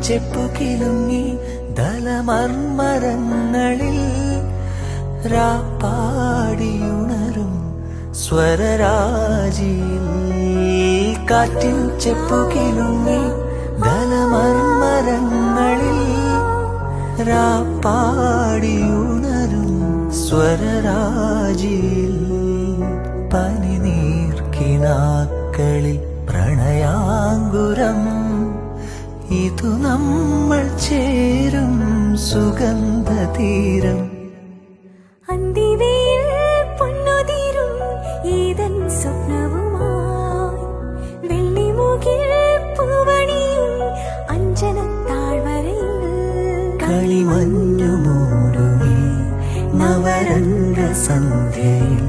ചെപ്പുകിലുങ്ങി ദലമർമരങ്ങളിൽ രാപ്പാടിയുണരും സ്വരരാജിയിൽ കാറ്റിൽ ചെപ്പുകിലുങ്ങി ദലമർമരങ്ങളിൽ രാപ്പാടിയുണരും സ്വരരാജിയിൽ പനിനീർക്കിനാക്കളിൽ പ്രണയാങ്കുരം ഇതു നമ്മൾ ചേരും സുഗന്ധതീരം അന്തിവയിൽ പൊന്നുതിരും ഏതൻ സ്വപ്നവുമായി വെള്ളിമുകിൽ പൂവണിയും അഞ്ജനത്താഴ്വരയിൽ കളിമഞ്ഞു മൂടുമീ നവരംഗ സന്ധ്യയിൽ